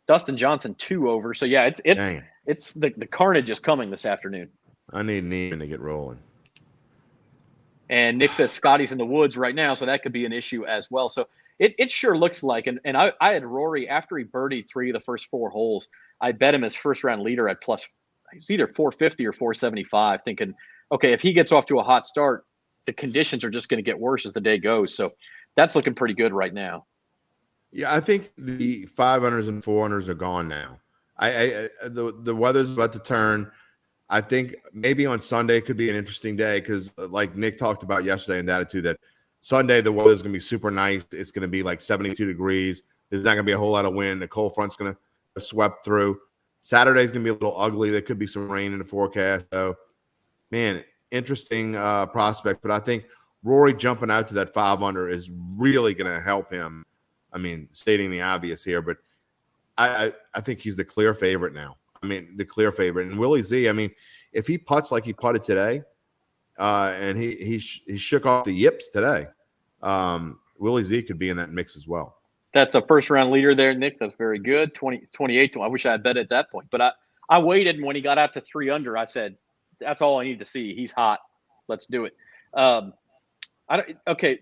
Dustin Johnson 2 over. So yeah, it's the carnage is coming this afternoon. I need Neiman to get rolling. And Nick says Scotty's in the woods right now, so that could be an issue as well. So it sure looks like, and I had Rory after he birdied 3 of the first 4 holes. I bet him as first round leader at plus, it's either 450 or 475, thinking, okay, if he gets off to a hot start, the conditions are just going to get worse as the day goes. So that's looking pretty good right now. Yeah, I think the 500s and 400s are gone now. The weather's about to turn. I think maybe on Sunday could be an interesting day because, like Nick talked about yesterday in the attitude, that Sunday the weather's going to be super nice. It's going to be like 72 degrees. There's not going to be a whole lot of wind. The cold front's going to swept through. Saturday's going to be a little ugly. There could be some rain in the forecast. So, man, interesting prospect. But I think Rory jumping out to that 5 under is really going to help him. I mean, stating the obvious here, but I think he's the clear favorite now. I mean, the clear favorite. And Willie Z, I mean, if he putts like he putted today, and he shook off the yips today, Willie Z could be in that mix as well. That's a first-round leader there, Nick. That's very good. 28 to 1. I wish I had bet at that point. But I waited, and when he got out to 3 under, I said, that's all I need to see. He's hot. Let's do it. Okay.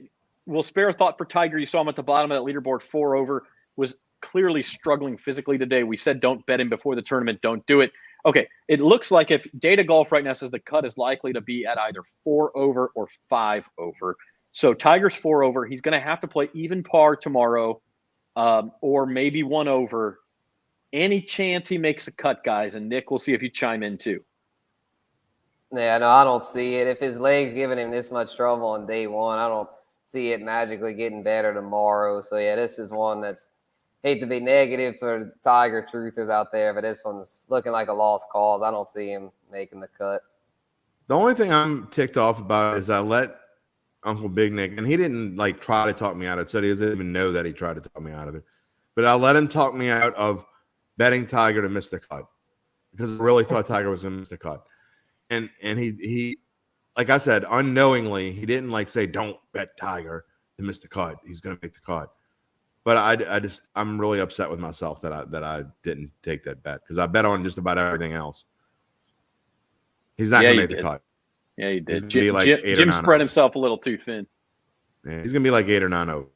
We'll spare a thought for Tiger. You saw him at the bottom of that leaderboard, 4 over, was clearly struggling physically today. We said don't bet him before the tournament. Don't do it. Okay, it looks like if Data Golf right now says the cut is likely to be at either 4 over or 5 over. So Tiger's 4 over. He's going to have to play even par tomorrow, or maybe 1 over. Any chance he makes a cut, guys? And Nick, we'll see if you chime in too. Yeah, no, I don't see it. If his leg's giving him this much trouble on day one, I don't see it magically getting better tomorrow. So, yeah, this is one that's hate to be negative for Tiger truthers out there, but this one's looking like a lost cause. I don't see him making the cut. The only thing I'm ticked off about is I let Uncle Big Nick, and he didn't like try to talk me out of it, so he doesn't even know that he tried to talk me out of it. But I let him talk me out of betting Tiger to miss the cut because I really thought Tiger was going to miss the cut. And he, like I said, unknowingly, he didn't like say, don't bet Tiger to miss the cut. He's going to make the cut. But I'm really upset with myself that I didn't take that bet because I bet on just about everything else. He's not going to make the cut. Yeah, he did. Jim spread himself a little too thin. Yeah, he's going to be like 8 or 9 over.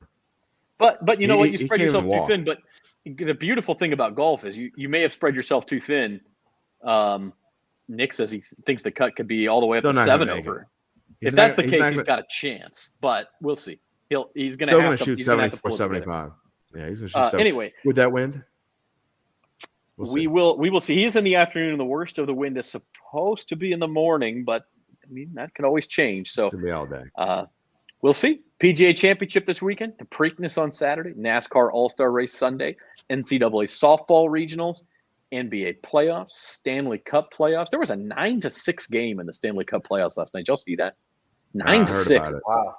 But you know what? You spread yourself too thin. But the beautiful thing about golf is you may have spread yourself too thin. Nick says he thinks the cut could be all the way up to 7 over. If that's the case, he's got a chance. But we'll see. He's going to shoot 74, 75. Yeah, he's going to shoot 70. Anyway, with that wind, we will see. He's in the afternoon, and the worst of the wind is supposed to be in the morning, but I mean that can always change. So it'll be all day. We'll see. PGA Championship this weekend, the Preakness on Saturday, NASCAR All-Star Race Sunday, NCAA softball regionals, NBA playoffs, Stanley Cup playoffs. There was a 9-6 game in the Stanley Cup playoffs last night. Did y'all see that? 9-6. Wow.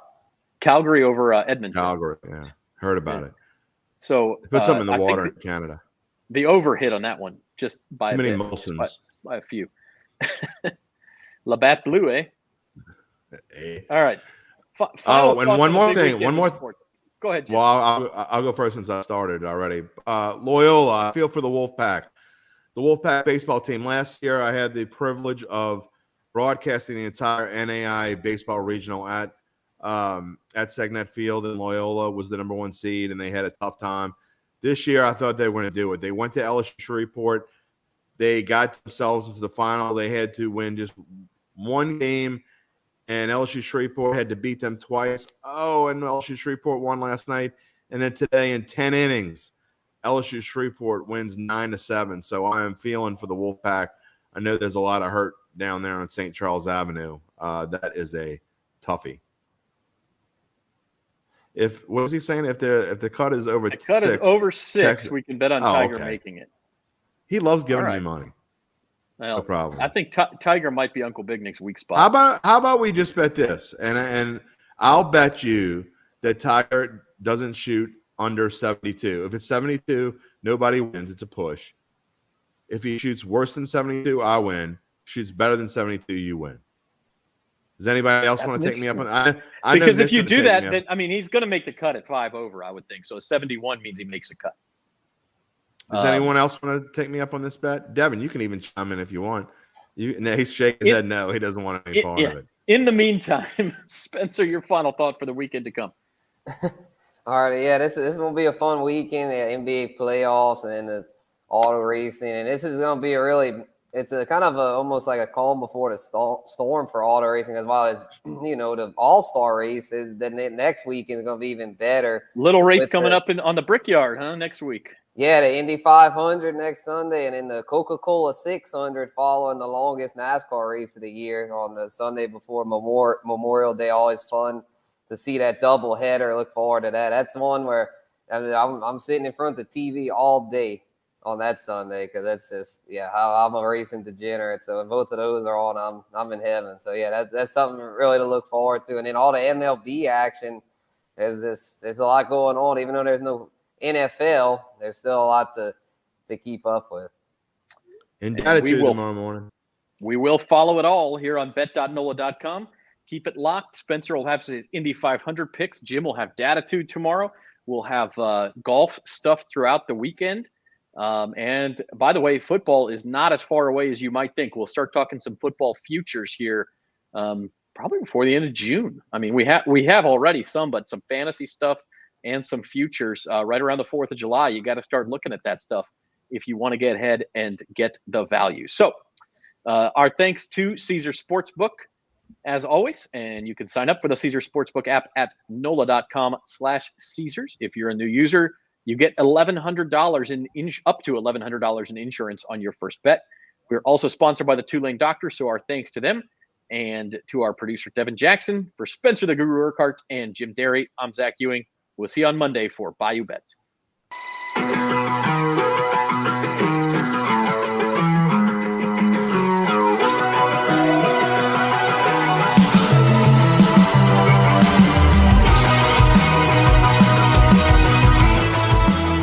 Calgary over Edmonton. Calgary, yeah. Heard about it. So put something in the water in Canada. The over hit on that one, just by too many Molsons. By a few. Labatt Blue, eh? All right. And one more thing. Go ahead, Jim. Well, I'll go first since I started already. Loyola, I feel for the Wolfpack. The Wolfpack baseball team. Last year, I had the privilege of broadcasting the entire NAI baseball regional at Segnet Field, and Loyola was the number 1 seed, and they had a tough time. This year, I thought they were going to do it. They went to LSU Shreveport. They got themselves into the final. They had to win just 1 game, and LSU Shreveport had to beat them twice. Oh, and LSU Shreveport won last night. And then today in 10 innings, LSU Shreveport wins 9-7. So I am feeling for the Wolfpack. I know there's a lot of hurt down there on St. Charles Avenue. That is a toughie. What was he saying? If the cut is over 6. The cut is over 6, we can bet on Tiger making it. He loves giving me money. Well, no problem. I think Tiger might be Uncle Big Nick's weak spot. How about we just bet this? And I'll bet you that Tiger doesn't shoot under 72. If it's 72, nobody wins. It's a push. If he shoots worse than 72, I win. Shoots better than 72, you win. Does anybody else want to take me up on that? Because if you do that, then he's going to make the cut at 5 over, I would think. So 71 means he makes a cut. Does anyone else want to take me up on this bet? Devin, you can even chime in if you want. He's shaking his head no. He doesn't want any part of it. In the meantime, Spencer, your final thought for the weekend to come. All right, yeah, this is going to be a fun weekend. NBA playoffs and the auto racing, and this is going to be it's a kind of almost like a calm before the storm for auto racing, as well as the All-Star race. Then next weekend is going to be even better. Little race coming up on the Brickyard, next week. Yeah, the Indy 500 next Sunday, and then the Coca-Cola 600 following the longest NASCAR race of the year on the Sunday before Memorial Day. Always fun to see that double header. Look forward to that. That's one where I'm sitting in front of the TV all day on that Sunday because that's just I'm a racing degenerate. So when both of those are on, I'm in heaven. So yeah, that's something really to look forward to. And then all the MLB action, there's a lot going on. Even though there's no NFL, there's still a lot to keep up with. And tomorrow morning. We will follow it all here on bet.nola.com. Keep it locked. Spencer will have his Indy 500 picks. Jim will have Datitude tomorrow. We'll have golf stuff throughout the weekend. And by the way, football is not as far away as you might think. We'll start talking some football futures here probably before the end of June. I mean, we have already some, but some fantasy stuff and some futures right around the 4th of July. You got to start looking at that stuff if you want to get ahead and get the value. So our thanks to Caesars Sportsbook, as always, and you can sign up for the Caesars Sportsbook app at NOLA.com/Caesars. If you're a new user, you get $1,100 up to $1,100 in insurance on your first bet. We're also sponsored by the Two-Lane Doctor, so our thanks to them and to our producer, Devin Jackson. For Spencer the Guru Urquhart and Jim Derry, I'm Zach Ewing. We'll see you on Monday for Bayou Bets.